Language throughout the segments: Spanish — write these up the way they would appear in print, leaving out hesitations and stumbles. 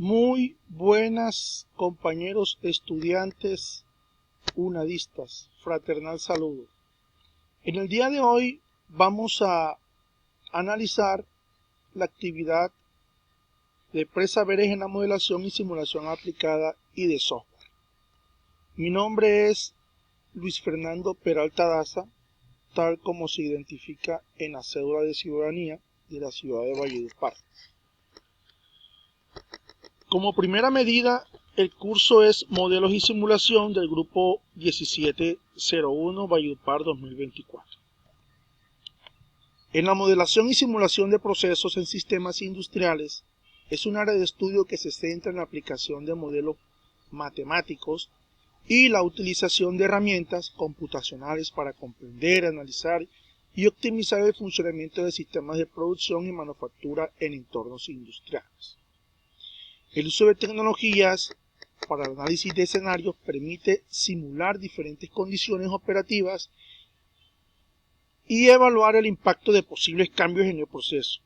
Muy buenas compañeros estudiantes unadistas, fraternal saludo. En el día de hoy vamos a analizar la actividad de pre-saberes en la modelación y simulación aplicada y de software. Mi nombre es Luis Fernando Peralta Daza, tal como se identifica en la cédula de ciudadanía de la ciudad de Valledupar. Como primera medida, el curso es Modelos y Simulación del grupo 1701 Valledupar 2024. En la modelación y simulación de procesos en sistemas industriales es un área de estudio que se centra en la aplicación de modelos matemáticos y la utilización de herramientas computacionales para comprender, analizar y optimizar el funcionamiento de sistemas de producción y manufactura en entornos industriales. El uso de tecnologías para el análisis de escenarios permite simular diferentes condiciones operativas y evaluar el impacto de posibles cambios en el proceso.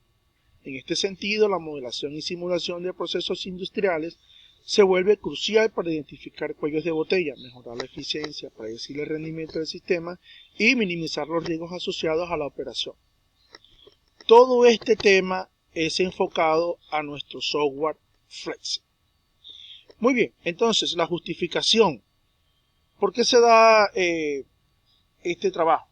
En este sentido, la modelación y simulación de procesos industriales se vuelve crucial para identificar cuellos de botella, mejorar la eficiencia, predecir el rendimiento del sistema y minimizar los riesgos asociados a la operación. Todo este tema es enfocado a nuestro software Flexi. Muy bien, entonces la justificación. ¿Por qué se da este trabajo?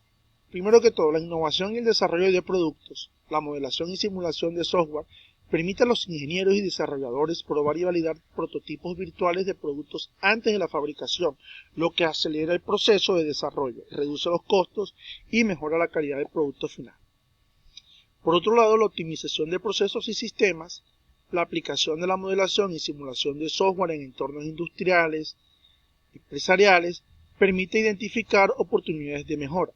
Primero que todo, la innovación y el desarrollo de productos, la modelación y simulación de software, permite a los ingenieros y desarrolladores probar y validar prototipos virtuales de productos antes de la fabricación, lo que acelera el proceso de desarrollo, reduce los costos y mejora la calidad del producto final. Por otro lado, la optimización de procesos y sistemas, la aplicación de la modelación y simulación de software en entornos industriales y empresariales permite identificar oportunidades de mejora,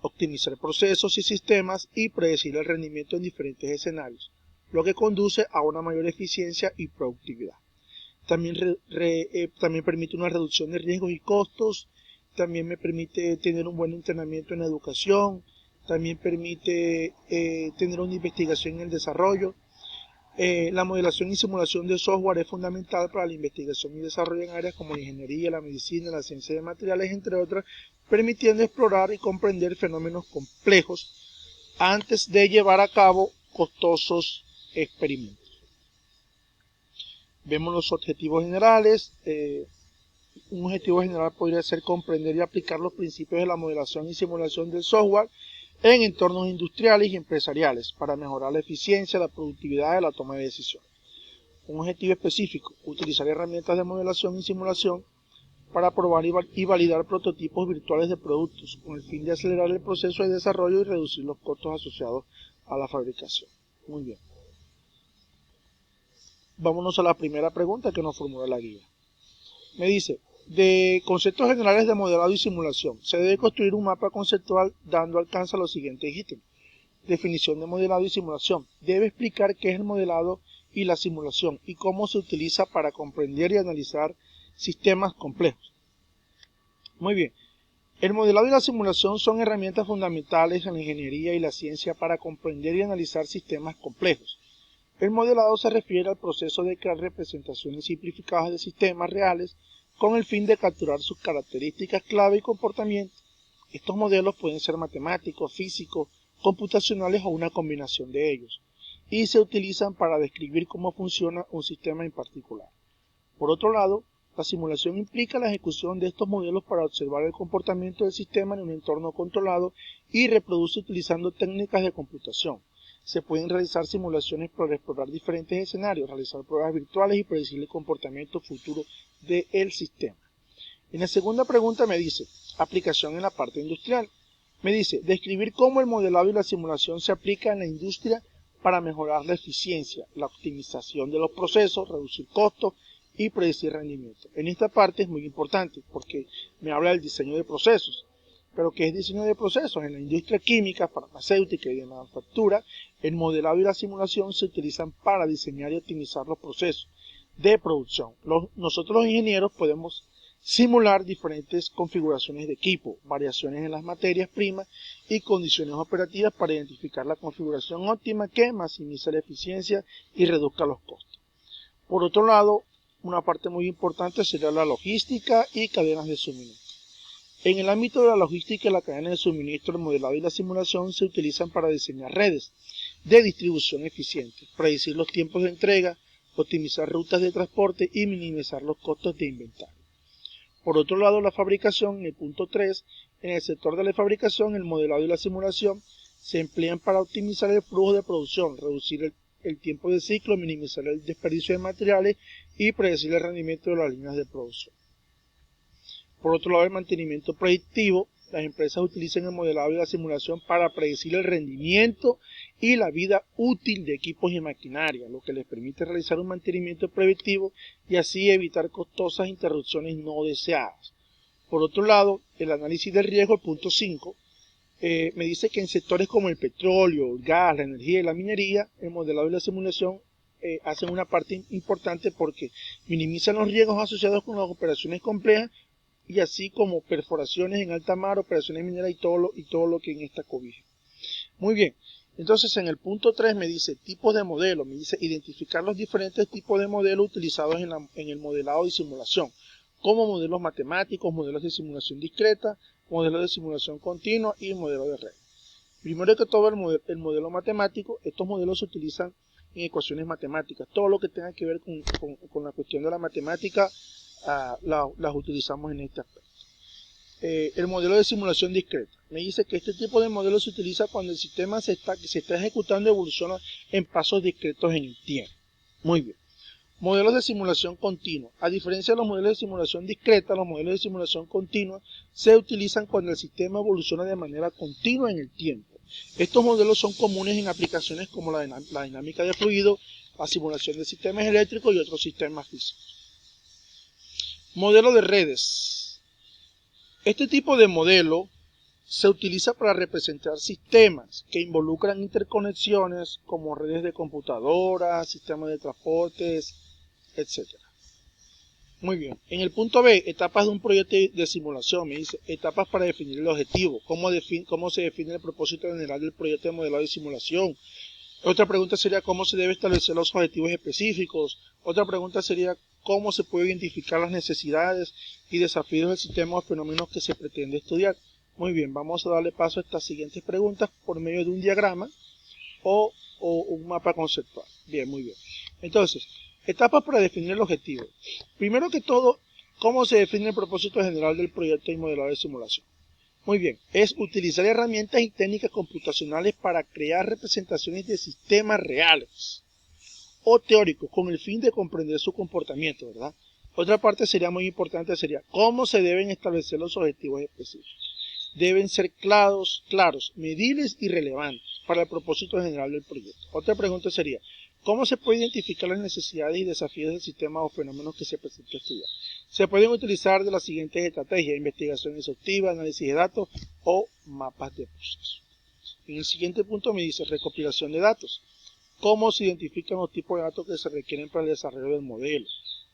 optimizar procesos y sistemas y predecir el rendimiento en diferentes escenarios, lo que conduce a una mayor eficiencia y productividad. También permite una reducción de riesgos y costos, también me permite tener un buen entrenamiento en la educación, también permite tener una investigación en el desarrollo. La modelación y simulación de software es fundamental para la investigación y desarrollo en áreas como la ingeniería, la medicina, la ciencia de materiales, entre otras, permitiendo explorar y comprender fenómenos complejos antes de llevar a cabo costosos experimentos. Vemos los objetivos generales. Un objetivo general podría ser comprender y aplicar los principios de la modelación y simulación del software en entornos industriales y empresariales para mejorar la eficiencia, la productividad y la toma de decisiones. Un objetivo específico, utilizar herramientas de modelación y simulación para probar y validar prototipos virtuales de productos con el fin de acelerar el proceso de desarrollo y reducir los costos asociados a la fabricación. Muy bien. Vámonos a la primera pregunta que nos formula la guía. Me dice, de conceptos generales de modelado y simulación, se debe construir un mapa conceptual dando alcance a los siguientes ítems. Definición de modelado y simulación. Debe explicar qué es el modelado y la simulación y cómo se utiliza para comprender y analizar sistemas complejos. Muy bien. El modelado y la simulación son herramientas fundamentales en la ingeniería y la ciencia para comprender y analizar sistemas complejos. El modelado se refiere al proceso de crear representaciones simplificadas de sistemas reales con el fin de capturar sus características clave y comportamiento. Estos modelos pueden ser matemáticos, físicos, computacionales o una combinación de ellos, y se utilizan para describir cómo funciona un sistema en particular. Por otro lado, la simulación implica la ejecución de estos modelos para observar el comportamiento del sistema en un entorno controlado y reproduce utilizando técnicas de computación. Se pueden realizar simulaciones para explorar diferentes escenarios, realizar pruebas virtuales y predecir el comportamiento futuro del sistema. En la segunda pregunta me dice, aplicación en la parte industrial. Me dice, describir cómo el modelado y la simulación se aplican en la industria para mejorar la eficiencia, la optimización de los procesos, reducir costos y predecir rendimiento. En esta parte es muy importante porque me habla del diseño de procesos. ¿Pero qué es diseño de procesos? En la industria química, farmacéutica y de manufactura, el modelado y la simulación se utilizan para diseñar y optimizar los procesos de producción. Nosotros los ingenieros podemos simular diferentes configuraciones de equipo, variaciones en las materias primas y condiciones operativas para identificar la configuración óptima que maximiza la eficiencia y reduzca los costos. Por otro lado, una parte muy importante sería la logística y cadenas de suministro. En el ámbito de la logística y la cadena de suministro, el modelado y la simulación se utilizan para diseñar redes de distribución eficientes, predecir los tiempos de entrega, optimizar rutas de transporte y minimizar los costos de inventario. Por otro lado, la fabricación, en el punto 3, en el sector de la fabricación, el modelado y la simulación se emplean para optimizar el flujo de producción, reducir el tiempo de ciclo, minimizar el desperdicio de materiales y predecir el rendimiento de las líneas de producción. Por otro lado, el mantenimiento predictivo. Las empresas utilizan el modelado y la simulación para predecir el rendimiento y la vida útil de equipos y maquinaria, lo que les permite realizar un mantenimiento preventivo y así evitar costosas interrupciones no deseadas. Por otro lado, el análisis del riesgo, el punto 5, me dice que en sectores como el petróleo, el gas, la energía y la minería, el modelado y la simulación hacen una parte importante porque minimizan los riesgos asociados con las operaciones complejas y así como perforaciones en alta mar, operaciones mineras y todo lo que en esta cobija. Muy bien, entonces en el punto 3 me dice tipos de modelo, me dice identificar los diferentes tipos de modelos utilizados en el modelado y simulación, como modelos matemáticos, modelos de simulación discreta, modelos de simulación continua y modelos de red. Primero que todo el modelo matemático, estos modelos se utilizan en ecuaciones matemáticas, todo lo que tenga que ver con la cuestión de la matemática, las utilizamos en este aspecto. El modelo de simulación discreta. Me dice que este tipo de modelo se utiliza cuando el sistema que se está ejecutando evoluciona en pasos discretos en el tiempo. Muy bien. Modelos de simulación continua. A diferencia de los modelos de simulación discreta, los modelos de simulación continua se utilizan cuando el sistema evoluciona de manera continua en el tiempo. Estos modelos son comunes en aplicaciones como la dinámica de fluidos, la simulación de sistemas eléctricos y otros sistemas físicos. Modelo de redes. Este tipo de modelo se utiliza para representar sistemas que involucran interconexiones como redes de computadoras, sistemas de transportes, etc. Muy bien. En el punto B, etapas de un proyecto de simulación, me dice etapas para definir el objetivo, cómo se define el propósito general del proyecto de modelado y simulación. Otra pregunta sería cómo se debe establecer los objetivos específicos. Otra pregunta sería cómo se puede identificar las necesidades y desafíos del sistema o fenómenos que se pretende estudiar. Muy bien, vamos a darle paso a estas siguientes preguntas por medio de un diagrama o un mapa conceptual. Bien, muy bien. Entonces, etapas para definir el objetivo. Primero que todo, ¿cómo se define el propósito general del proyecto y modelado de simulación? Muy bien, es utilizar herramientas y técnicas computacionales para crear representaciones de sistemas reales o teóricos con el fin de comprender su comportamiento, ¿verdad? Otra parte sería muy importante, sería cómo se deben establecer los objetivos específicos. Deben ser claros, medibles y relevantes para el propósito general del proyecto. Otra pregunta sería, ¿cómo se puede identificar las necesidades y desafíos del sistema o fenómenos que se presenta estudiar? Se pueden utilizar de las siguientes estrategias: investigación exhaustiva, análisis de datos o mapas de proceso. En el siguiente punto me dice recopilación de datos. ¿Cómo se identifican los tipos de datos que se requieren para el desarrollo del modelo?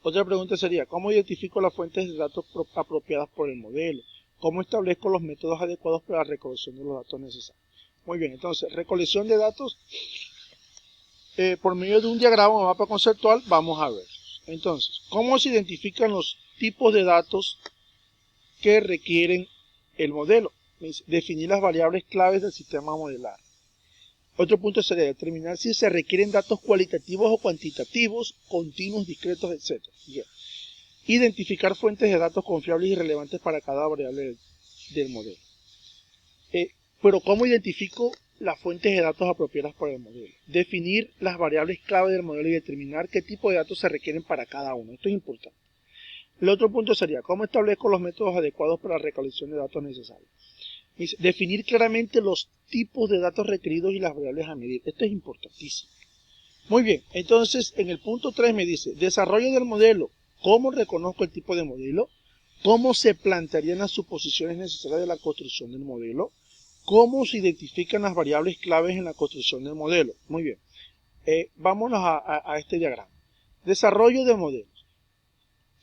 Otra pregunta sería, ¿cómo identifico las fuentes de datos apropiadas por el modelo? ¿Cómo establezco los métodos adecuados para la recolección de los datos necesarios? Muy bien, entonces, recolección de datos por medio de un diagrama o mapa conceptual, vamos a ver. Entonces, ¿cómo se identifican los tipos de datos que requieren el modelo? Definir las variables claves del sistema modelar. Otro punto sería determinar si se requieren datos cualitativos o cuantitativos, continuos, discretos, etc. Bien. Identificar fuentes de datos confiables y relevantes para cada variable del modelo. Pero ¿cómo identifico las fuentes de datos apropiadas para el modelo? Definir las variables clave del modelo y determinar qué tipo de datos se requieren para cada uno. Esto es importante. El otro punto sería, ¿cómo establezco los métodos adecuados para la recolección de datos necesarios? Definir claramente los tipos de datos requeridos y las variables a medir. Esto es importantísimo. Muy bien, entonces en el punto 3 me dice, desarrollo del modelo. ¿Cómo reconozco el tipo de modelo? ¿Cómo se plantearían las suposiciones necesarias de la construcción del modelo? ¿Cómo se identifican las variables claves en la construcción del modelo? Muy bien, vámonos a este diagrama. Desarrollo de modelos.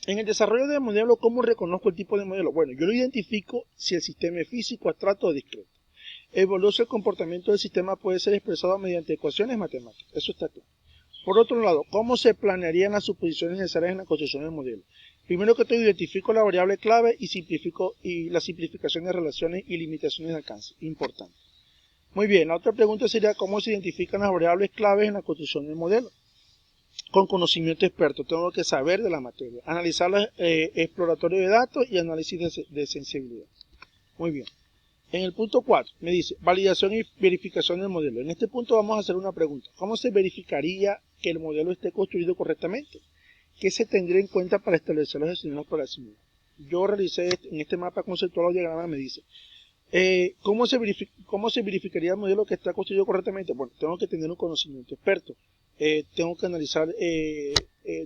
En el desarrollo del modelo, ¿cómo reconozco el tipo de modelo? Bueno, yo lo identifico si el sistema es físico, abstracto o discreto. Evaluo si el comportamiento del sistema puede ser expresado mediante ecuaciones matemáticas. Eso está claro. Por otro lado, ¿cómo se planearían las suposiciones necesarias en la construcción del modelo? Primero que todo, identifico la variable clave y simplifico la simplificación de relaciones y limitaciones de alcance. Importante. Muy bien, la otra pregunta sería ¿cómo se identifican las variables claves en la construcción del modelo? Con conocimiento experto, tengo que saber de la materia, analizar los exploratorios de datos y análisis de sensibilidad. Muy bien. En el punto 4 me dice validación y verificación del modelo. En este punto vamos a hacer una pregunta. ¿Cómo se verificaría que el modelo esté construido correctamente? ¿Qué se tendría en cuenta para establecer los escenarios para simular? Yo realicé en este mapa conceptual o diagrama, me dice ¿cómo se verificaría el modelo que está construido correctamente? Bueno, tengo que tener un conocimiento experto. Tengo que analizar,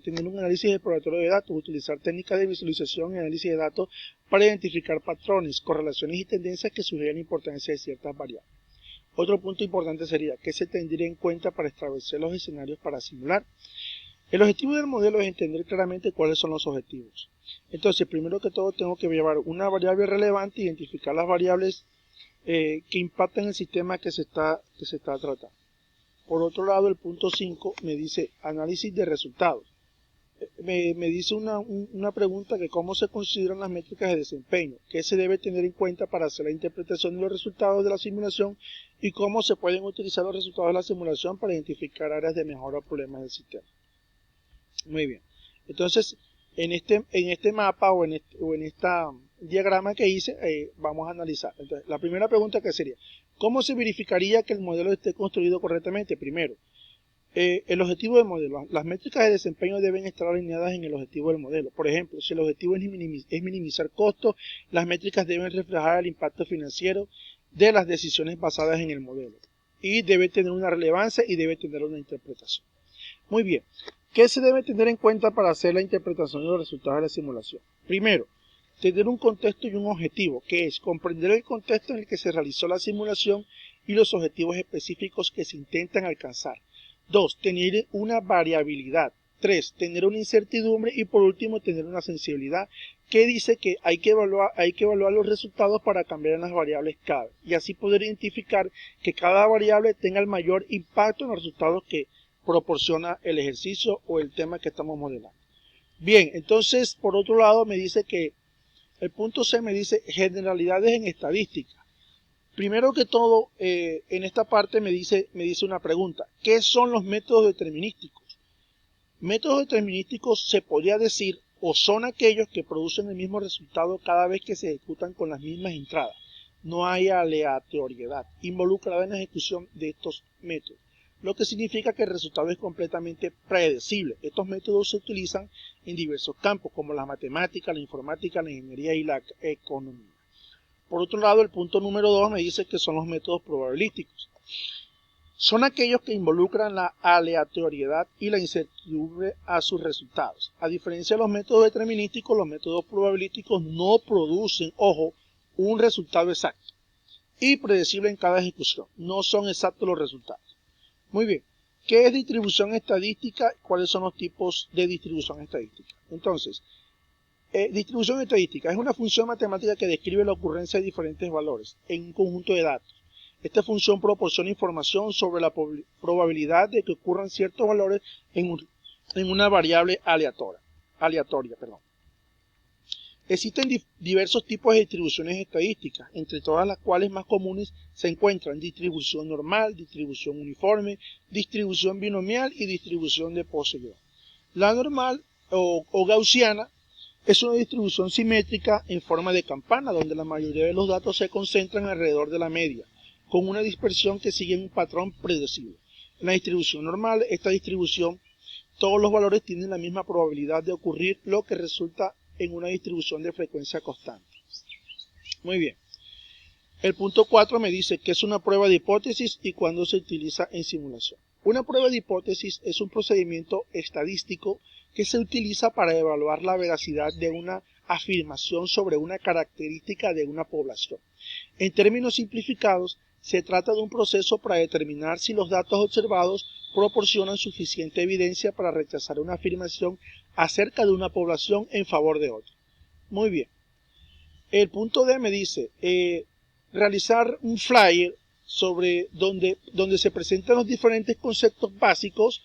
tener un análisis exploratorio de datos, utilizar técnicas de visualización y análisis de datos para identificar patrones, correlaciones y tendencias que sugieren importancia de ciertas variables. Otro punto importante sería ¿qué se tendría en cuenta para establecer los escenarios para simular? El objetivo del modelo es entender claramente cuáles son los objetivos. Entonces, primero que todo, tengo que llevar una variable relevante, identificar las variables que impactan el sistema que se está tratando. Por otro lado, el punto 5 me dice análisis de resultados. Me dice una pregunta que cómo se consideran las métricas de desempeño, qué se debe tener en cuenta para hacer la interpretación de los resultados de la simulación y cómo se pueden utilizar los resultados de la simulación para identificar áreas de mejora o problemas del sistema. Muy bien. Entonces, en este mapa o en este diagrama que hice, vamos a analizar. Entonces, la primera pregunta que sería, ¿cómo se verificaría que el modelo esté construido correctamente? Primero, el objetivo del modelo. Las métricas de desempeño deben estar alineadas en el objetivo del modelo. Por ejemplo, si el objetivo es minimizar costos, las métricas deben reflejar el impacto financiero de las decisiones basadas en el modelo. Y debe tener una relevancia y debe tener una interpretación. Muy bien. ¿Qué se debe tener en cuenta para hacer la interpretación de los resultados de la simulación? Primero, tener un contexto y un objetivo, que es comprender el contexto en el que se realizó la simulación y los objetivos específicos que se intentan alcanzar. 2. Tener una variabilidad. 3. Tener una incertidumbre y por último tener una sensibilidad que dice que hay que evaluar los resultados para cambiar en las variables clave y así poder identificar que cada variable tenga el mayor impacto en los resultados que proporciona el ejercicio o el tema que estamos modelando. Bien, entonces por otro lado me dice que el punto C me dice generalidades en estadística. Primero que todo, en esta parte me dice una pregunta. ¿Qué son los métodos determinísticos? Métodos determinísticos se podría decir o son aquellos que producen el mismo resultado cada vez que se ejecutan con las mismas entradas. No hay aleatoriedad involucrada en la ejecución de estos métodos, lo que significa que el resultado es completamente predecible. Estos métodos se utilizan en diversos campos como la matemática, la informática, la ingeniería y la economía. Por otro lado, el punto número 2 me dice que son los métodos probabilísticos. Son aquellos que involucran la aleatoriedad y la incertidumbre a sus resultados. A diferencia de los métodos determinísticos, los métodos probabilísticos no producen, ojo, un resultado exacto y predecible en cada ejecución. No son exactos los resultados. Muy bien. ¿Qué es distribución estadística? ¿Cuáles son los tipos de distribución estadística? Entonces, distribución estadística es una función matemática que describe la ocurrencia de diferentes valores en un conjunto de datos. Esta función proporciona información sobre la probabilidad de que ocurran ciertos valores en una variable aleatoria. Existen diversos tipos de distribuciones estadísticas, entre todas las cuales más comunes se encuentran distribución normal, distribución uniforme, distribución binomial y distribución de Poisson. La normal o gaussiana es una distribución simétrica en forma de campana, donde la mayoría de los datos se concentran alrededor de la media, con una dispersión que sigue un patrón predecible. En la distribución normal, esta distribución, todos los valores tienen la misma probabilidad de ocurrir, lo que resulta en una distribución de frecuencia constante. Muy bien. El punto 4 me dice que es una prueba de hipótesis y cuándo se utiliza en simulación. Una prueba de hipótesis es un procedimiento estadístico que se utiliza para evaluar la veracidad de una afirmación sobre una característica de una población. En términos simplificados, se trata de un proceso para determinar si los datos observados proporcionan suficiente evidencia para rechazar una afirmación acerca de una población en favor de otra. Muy bien. El punto D me dice realizar un flyer sobre donde se presentan los diferentes conceptos básicos